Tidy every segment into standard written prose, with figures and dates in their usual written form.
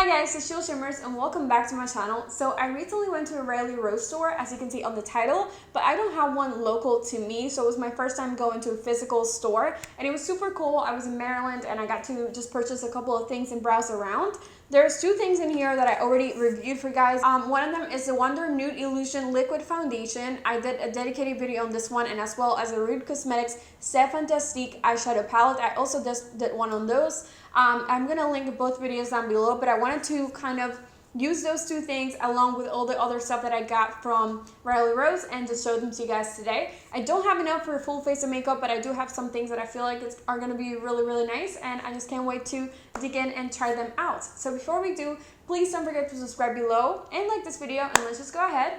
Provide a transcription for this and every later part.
guys, it's Sheila Shimmers and welcome back to my channel. So I recently went to a Riley Rose store, as you can see on the title, but I don't have one local to me, so it was my first time going to a physical store and it was super cool. I was in Maryland and I got to just purchase a couple of things and browse around. There's two things in here that I already reviewed for you guys. One of them is the Wonder Nude Illusion Liquid Foundation. I did a dedicated video on this one, and as well as the Rude Cosmetics C'est Fantastique eyeshadow palette. I also just did one on those. I'm gonna link both videos down below, but I wanted to kind of use those two things along with all the other stuff that I got from Riley Rose and just show them to you guys today. I don't have enough for a full face of makeup, but I do have some things that I feel like are going to be really nice, and I just can't wait to dig in and try them out. So before we do, please don't forget to subscribe below and like this video, and let's just go ahead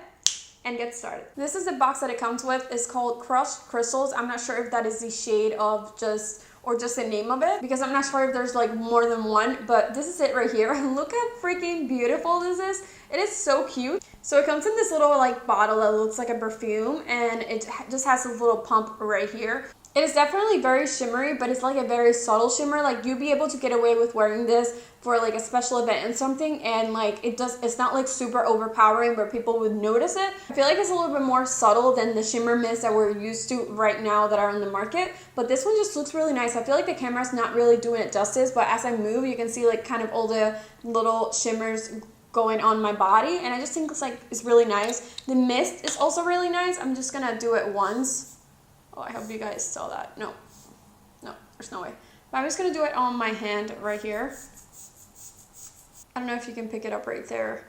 and get started. This is the box that it comes with. It's called Crushed Crystals. I'm not sure if that is the shade of just the name of it, because I'm not sure if there's like more than one, but this is it right here. Look how freaking beautiful this is. It is so cute. So it comes in this little like bottle that looks like a perfume, and it just has a little pump right here. It is definitely very shimmery, but it's like a very subtle shimmer. Like you'll be able to get away with wearing this for like a special event and something, and like it's not like super overpowering where people would notice it. I feel like it's a little bit more subtle than the shimmer mists that we're used to right now that are on the market, but this one just looks really nice. I feel like the camera's not really doing it justice, but as I move you can see like kind of all the little shimmers going on my body, and I just think it's really nice. The mist is also really nice. I'm just gonna do it once. Oh, I hope you guys saw that. No, there's no way. But I'm just gonna do it on my hand right here. I don't know if you can pick it up right there.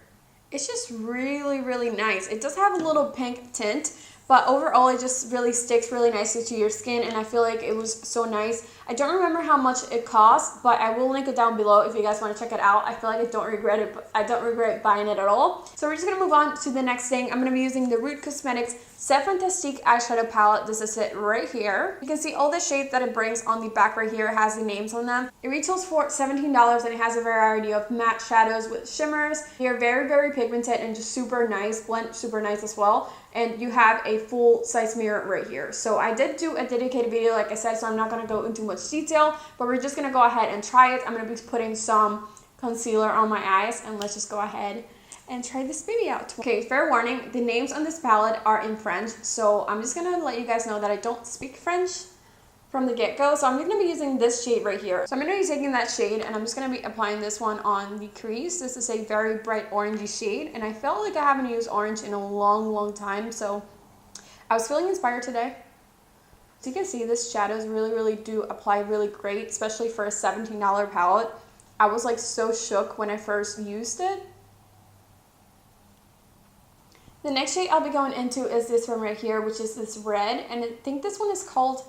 It's just really nice. It does have a little pink tint, but overall it just really sticks really nicely to your skin, and I feel like it was so nice. I don't remember how much it cost, but I will link it down below if you guys want to check it out. I feel like I don't regret it, but I don't regret buying it at all. So we're just gonna move on to the next thing. I'm gonna be using the Rude Cosmetics C'est Fantastique eyeshadow palette. This is it right here. You can see all the shades that it brings on the back right here. It has the names on them. It retails for $17, and it has a variety of matte shadows with shimmers. They're very pigmented and just super nice, blend super nice as well. And you have a full size mirror right here. So I did do a dedicated video, like I said, so I'm not going to go into much detail, but we're just going to go ahead and try it. I'm going to be putting some concealer on my eyes, and let's just go ahead and try this baby out. Okay, fair warning, the names on this palette are in French, so I'm just going to let you guys know that I don't speak French from the get-go. So I'm going to be using this shade right here. So I'm going to be taking that shade, and I'm just going to be applying this one on the crease. This is a very bright orangey shade, and I felt like I haven't used orange in a long time, so I was feeling inspired today. As you can see, this shadows really do apply really great, especially for a $17 palette. I was like so shook when I first used it. The next shade I'll be going into is this one right here, which is this red, and I think this one is called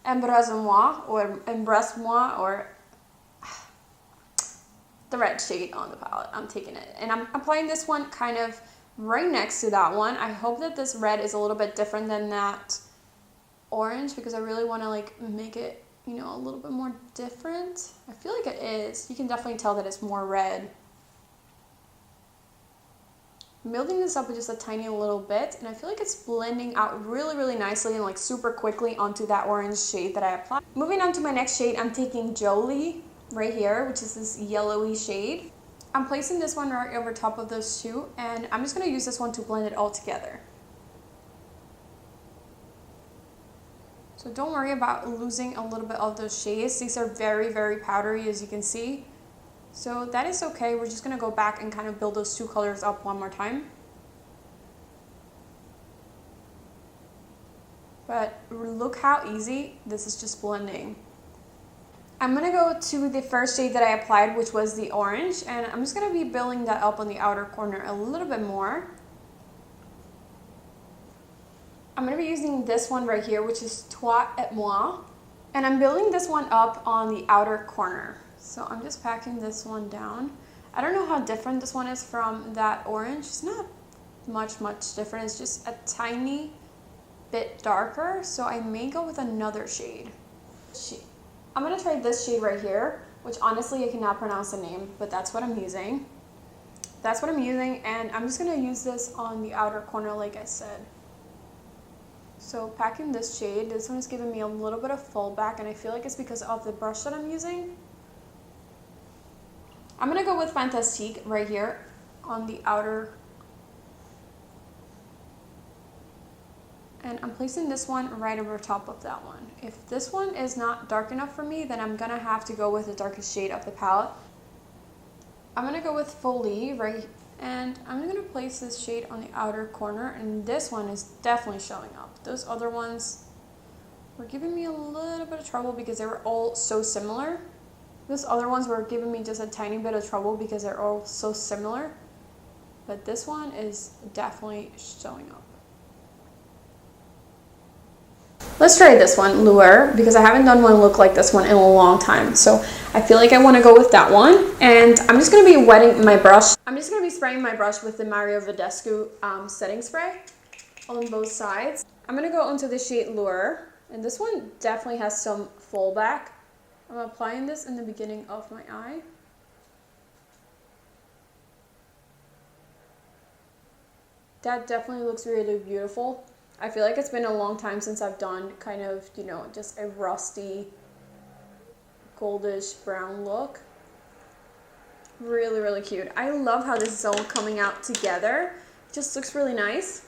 Embrasse-moi or Embrasse-moi, or the red shade on the palette. I'm taking it, and I'm applying this one kind of right next to that one. I hope that this red is a little bit different than that orange, because I really want to like make it, you know, a little bit more different. I feel like it is. You can definitely tell that it's more red. I'm building this up with just a tiny little bit, and I feel like it's blending out really nicely and like super quickly onto that orange shade that I applied. Moving on to my next shade, I'm taking Jolie right here, which is this yellowy shade. I'm placing this one right over top of those two, and I'm just going to use this one to blend it all together. So don't worry about losing a little bit of those shades. These are very powdery, as you can see. So that is okay. We're just going to go back and kind of build those two colors up one more time. But look how easy this is just blending. I'm going to go to the first shade that I applied, which was the orange, and I'm just going to be building that up on the outer corner a little bit more. I'm going to be using this one right here, which is Toi et Moi, and I'm building this one up on the outer corner. So I'm just packing this one down. I don't know how different this one is from that orange. It's not much different. It's just a tiny bit darker. So I may go with another shade. I'm going to try this shade right here, which honestly I cannot pronounce the name, but that's what I'm using. That's what I'm using, and I'm just going to use this on the outer corner like I said. So packing this shade, this one is giving me a little bit of fallback, and I feel like it's because of the brush that I'm using. I'm gonna go with Fantastique right here on the outer. And I'm placing this one right over top of that one. If this one is not dark enough for me, then I'm gonna have to go with the darkest shade of the palette. I'm gonna go with Folie right, and I'm gonna place this shade on the outer corner, and this one is definitely showing up. Those other ones were giving me a little bit of trouble because they were all so similar. Those other ones were giving me just a tiny bit of trouble because they're all so similar. But this one is definitely showing up. Let's try this one, Lure, because I haven't done one look like this one in a long time. So I feel like I want to go with that one. And I'm just going to be wetting my brush. I'm just going to be spraying my brush with the Mario Badescu setting spray on both sides. I'm going to go into the shade Lure. And this one definitely has some fallback. I'm applying this in the beginning of my eye. That definitely looks really beautiful. I feel like it's been a long time since I've done kind of, you know, just a rusty, goldish brown look. Really, really cute. I love how this is all coming out together. It just looks really nice.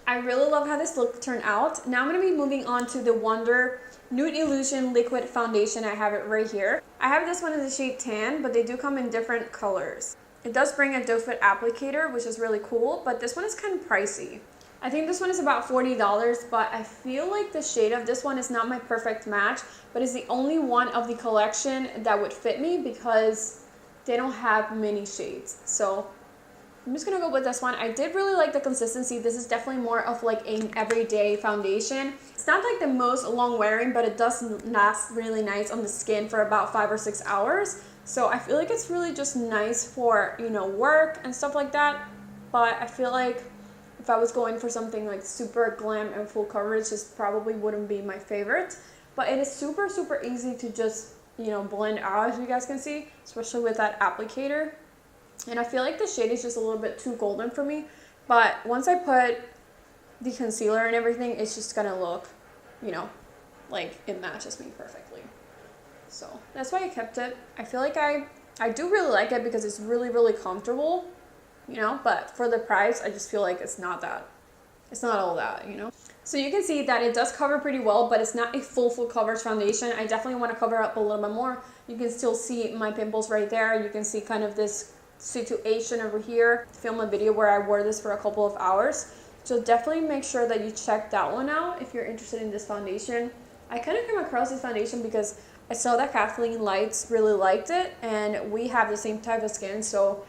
I really love how this look turned out. Now I'm going to be moving on to the Wonder Nude Illusion Liquid Foundation. I have it right here. I have this one in the shade Tan, but they do come in different colors. It does bring a doe foot applicator, which is really cool, but this one is kind of pricey. I think this one is about $40, but I feel like the shade of this one is not my perfect match, but it's the only one of the collection that would fit me because they don't have many shades. So I'm just gonna go with this one. I did really like the consistency. This is definitely more of like an everyday foundation. It's not like the most long wearing, but it does last really nice on the skin for about 5 or 6 hours. So I feel like it's really just nice for, you know, work and stuff like that. But I feel like if I was going for something like super glam and full coverage, this probably wouldn't be my favorite. But it is super, super easy to just, you know, blend out, as you guys can see, especially with that applicator. And I feel like the shade is just a little bit too golden for me. But once I put the concealer and everything, it's just gonna look, you know, like it matches me perfectly. So that's why I kept it. I feel like I do really like it because it's really, really comfortable. You know, but for the price, I just feel like it's not all that, you know. So you can see that it does cover pretty well, but it's not a full coverage foundation. I definitely want to cover up a little bit more. You can still see my pimples right there. You can see kind of this situation over here. I filmed a video where I wore this for a couple of hours. So definitely make sure that you check that one out if you're interested in this foundation. I kind of came across this foundation because I saw that Kathleen Lights really liked it, and we have the same type of skin, so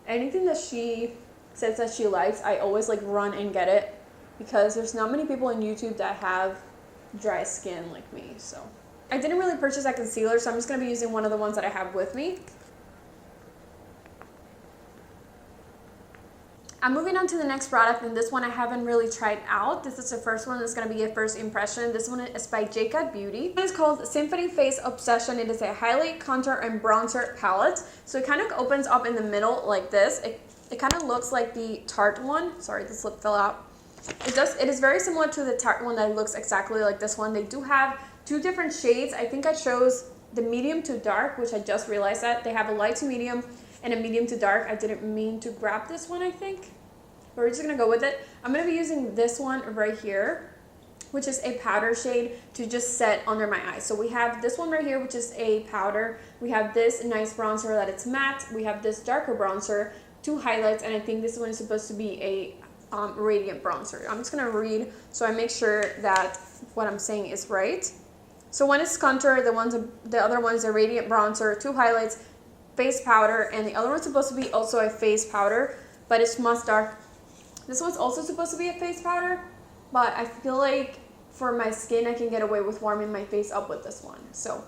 anything that she says that she likes, I always like run and get it because there's not many people on YouTube that have dry skin like me. So I didn't really purchase that concealer, so I'm just going to be using one of the ones that I have with me. I'm moving on to the next product, and this one I haven't really tried out. This is the first one that's going to be a first impression. This one is by j.cat Beauty. It is called Symphony Face Obsession. It is a highlight, contour, and bronzer palette. So it kind of opens up in the middle like this. It kind of looks like the Tarte one. Sorry, this lip fell out. It is very similar to the Tarte one that looks exactly like this one. They do have two different shades. I think I chose the medium to dark, which I just realized that. They have a light to medium and a medium to dark. I didn't mean to grab this one, I think. But we're just going to go with it. I'm going to be using this one right here, which is a powder shade to just set under my eyes. So we have this one right here, which is a powder. We have this nice bronzer that it's matte. We have this darker bronzer, two highlights, and I think this one is supposed to be a radiant bronzer. I'm just going to read so I make sure that what I'm saying is right. So one is contour, the other one is a radiant bronzer, two highlights, face powder, and the other one's supposed to be also a face powder, but it's much dark. This one's also supposed to be a face powder, but I feel like for my skin, I can get away with warming my face up with this one. So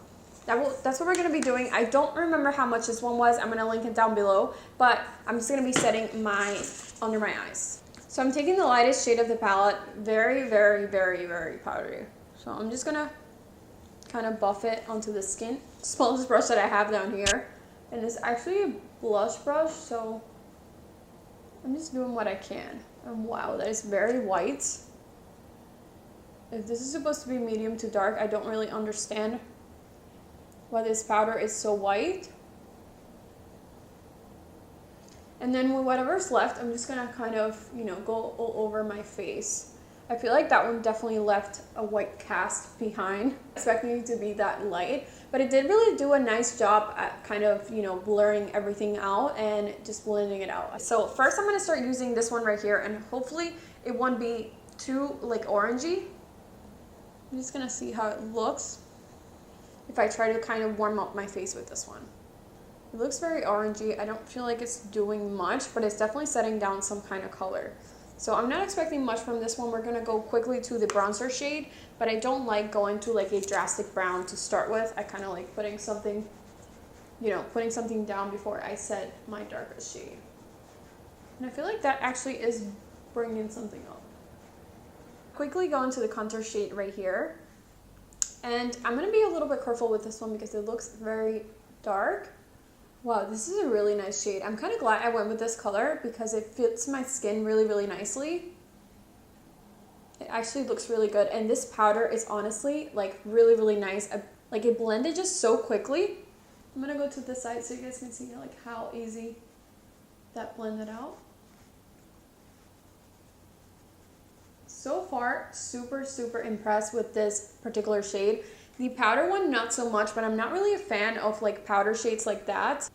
that's what we're going to be doing. I don't remember how much this one was. I'm going to link it down below, but I'm just going to be setting under my eyes. So I'm taking the lightest shade of the palette, very, very, very, very powdery. So I'm just going to kind of buff it onto the skin. Smallest brush that I have down here, and it's actually a blush brush, so I'm just doing what I can. And wow, that is very white. If this is supposed to be medium to dark, I don't really understand why this powder is so white. And then with whatever's left, I'm just gonna kind of, you know, go all over my face. I feel like that one definitely left a white cast behind, expecting it to be that light, but it did really do a nice job at kind of, you know, blurring everything out and just blending it out. So first I'm gonna start using this one right here, and hopefully it won't be too like orangey. I'm just gonna see how it looks if I try to kind of warm up my face with this one. It looks very orangey. I don't feel like it's doing much, but it's definitely setting down some kind of color. So I'm not expecting much from this one. We're gonna go quickly to the bronzer shade, but I don't like going to like a drastic brown to start with. I kind of like putting something, you know, putting something down before I set my darkest shade. And I feel like that actually is bringing something up. Quickly go into the contour shade right here. And I'm gonna be a little bit careful with this one because it looks very dark. Wow, this is a really nice shade. I'm kind of glad I went with this color because it fits my skin really, really nicely. It actually looks really good. And this powder is honestly like really, really nice. Like it blended just so quickly. I'm gonna go to this side so you guys can see like how easy that blended out. So far, super, super impressed with this particular shade. The powder one, not so much, but I'm not really a fan of like powder shades like that.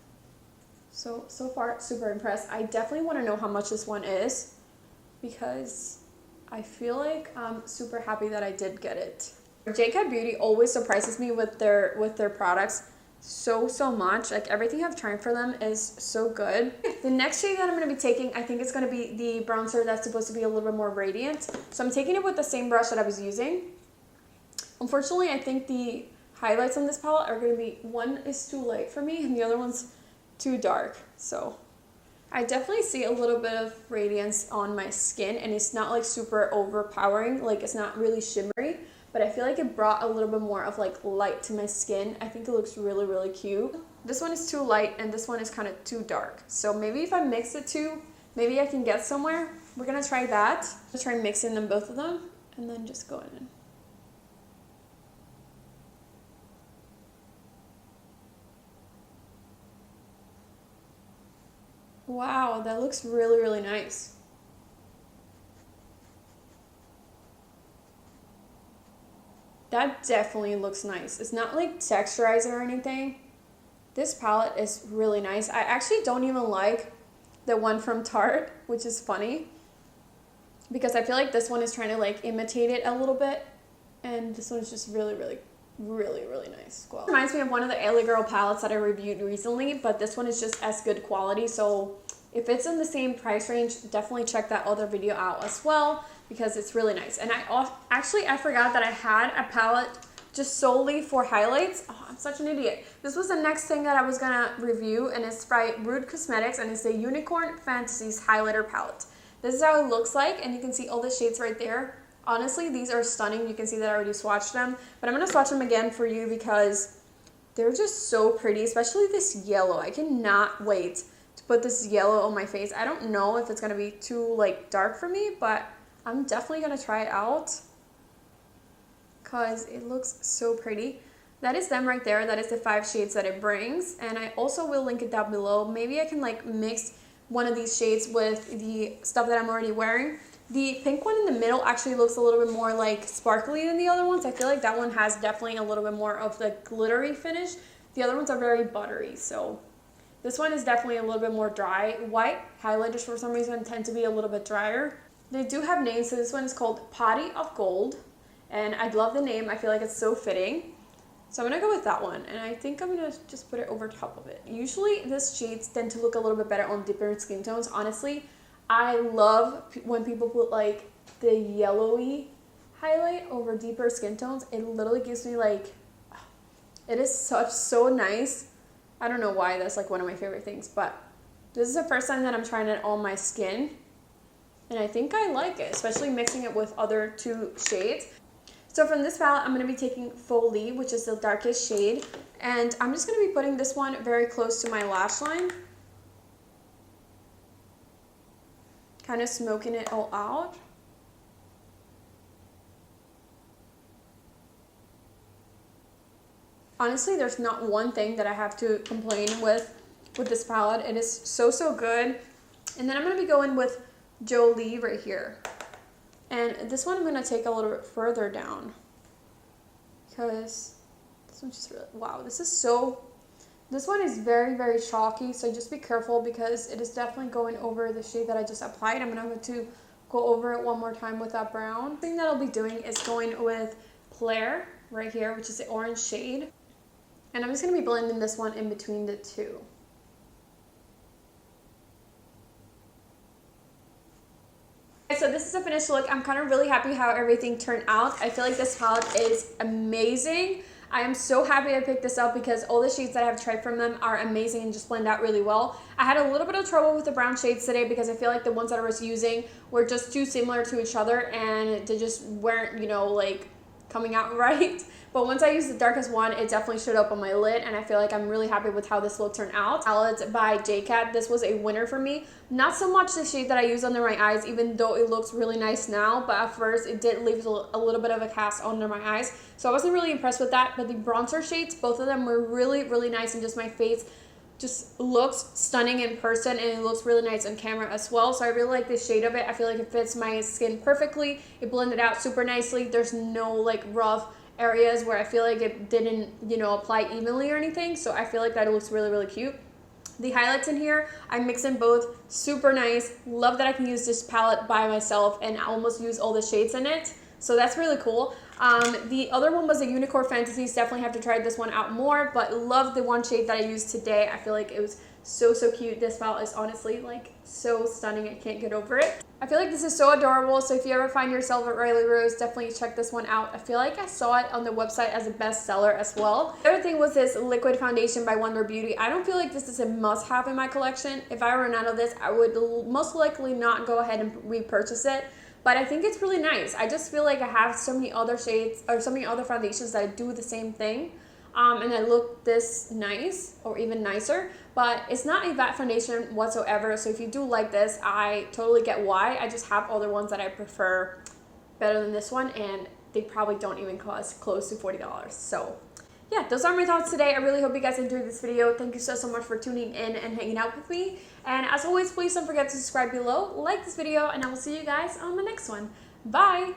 So far, super impressed. I definitely want to know how much this one is because I feel like I'm super happy that I did get it. j.cat Beauty always surprises me with their products so much. Like everything I've tried for them is so good. The next shade that I'm going to be taking, I think it's going to be the bronzer that's supposed to be a little bit more radiant. So I'm taking it with the same brush that I was using. Unfortunately, I think the highlights on this palette are going to be, one is too light for me and the other one's too dark. So I definitely see a little bit of radiance on my skin, and it's not like super overpowering, like it's not really shimmery, but I feel like it brought a little bit more of like light to my skin. I think it looks really, really cute. This one is too light and this one is kind of too dark. So maybe if I mix the two, maybe I can get somewhere. We're going to try that. Let's try mixing them, both of them, and then just go in. Wow, that looks really, really nice. That definitely looks nice. It's not like texturized or anything. This palette is really nice. I actually don't even like the one from Tarte, which is funny because I feel like this one is trying to like imitate it a little bit, and this one is just really, really, really, really nice. Well, it reminds me of one of the LA Girl palettes that I reviewed recently, but this one is just as good quality. So if it's in the same price range, definitely check that other video out as well because it's really nice. And I forgot that I had a palette just solely for highlights. Oh, I'm such an idiot. This was the next thing that I was gonna review, and it's by Rude Cosmetics, and it's the Unicorn Fantasies Highlighter Palette. This is how it looks like, and you can see all the shades right there. Honestly, these are stunning. You can see that I already swatched them, but I'm gonna swatch them again for you because they're just so pretty, especially this yellow. I cannot wait to put this yellow on my face. I don't know if it's gonna be too like dark for me, but I'm definitely gonna try it out because it looks so pretty. That is them right there. That is the 5 shades that it brings, and I also will link it down below. Maybe I can like mix one of these shades with the stuff that I'm already wearing. The pink one in the middle actually looks a little bit more like sparkly than the other ones. I feel like that one has definitely a little bit more of the glittery finish. The other ones are very buttery, so this one is definitely a little bit more dry. White highlighters for some reason tend to be a little bit drier. They do have names, so this one is called Potty of Gold, and I love the name. I feel like it's so fitting. So I'm going to go with that one, and I think I'm going to just put it over top of it. Usually these shades tend to look a little bit better on deeper skin tones. Honestly, I love when people put like the yellowy highlight over deeper skin tones. It literally gives me like, it is so nice. I don't know why that's like one of my favorite things, but this is the first time that I'm trying it on my skin, and I think I like it, especially mixing it with other 2 shades. So from this palette, I'm going to be taking Folie, which is the darkest shade, and I'm just going to be putting this one very close to my lash line, kind of smoking it all out. Honestly, there's not one thing that I have to complain with this palette. It is so good. And then I'm going to be going with Jolie right here. And this one I'm going to take a little bit further down. Because this one's just really, wow, this one is very, very chalky. So just be careful because it is definitely going over the shade that I just applied. I'm going to go over it one more time with that brown. The thing that I'll be doing is going with Player right here, which is the orange shade. And I'm just going to be blending this one in between the two. So this is a finished look. I'm kind of really happy how everything turned out. I feel like this palette is amazing. I am so happy I picked this up because all the shades that I have tried from them are amazing and just blend out really well. I had a little bit of trouble with the brown shades today because I feel like the ones that I was using were just too similar to each other and they just weren't, you know, like coming out right. But once I used the darkest one, it definitely showed up on my lid, and I feel like I'm really happy with how this look turned out. Palette by j.cat. This was a winner for me. Not so much the shade that I use under my eyes, even though it looks really nice now, but at first it did leave a little bit of a cast under my eyes. So I wasn't really impressed with that, but the bronzer shades, both of them were really, really nice, and just my face just looks stunning in person, and it looks really nice on camera as well. So I really like this shade of it. I feel like it fits my skin perfectly. It blended out super nicely. There's no like rough areas where I feel like it didn't, you know, apply evenly or anything. So I feel like that it looks really, really cute. The highlights in here, I mix in both. Super nice. Love that I can use this palette by myself and almost use all the shades in it. So that's really cool. The other one was a Unicorn Fantasies. Definitely have to try this one out more, but love the one shade that I used today. I feel like it was so, so cute. This palette is honestly like so stunning. I can't get over it. I feel like this is so adorable. So if you ever find yourself at Riley Rose, definitely check this one out. I feel like I saw it on the website as a bestseller as well. The other thing was this liquid foundation by Wonder Beauty. I don't feel like this is a must-have in my collection. If I run out of this, I would most likely not go ahead and repurchase it. But I think it's really nice. I just feel like I have so many other shades or so many other foundations that do the same thing. And I look this nice or even nicer, but it's not a matte foundation whatsoever. So if you do like this, I totally get why. I just have other ones that I prefer better than this one, and they probably don't even cost close to $40. So yeah, those are my thoughts today. I really hope you guys enjoyed this video. Thank you so, so much for tuning in and hanging out with me. And as always, please don't forget to subscribe below, like this video, and I will see you guys on the next one. Bye!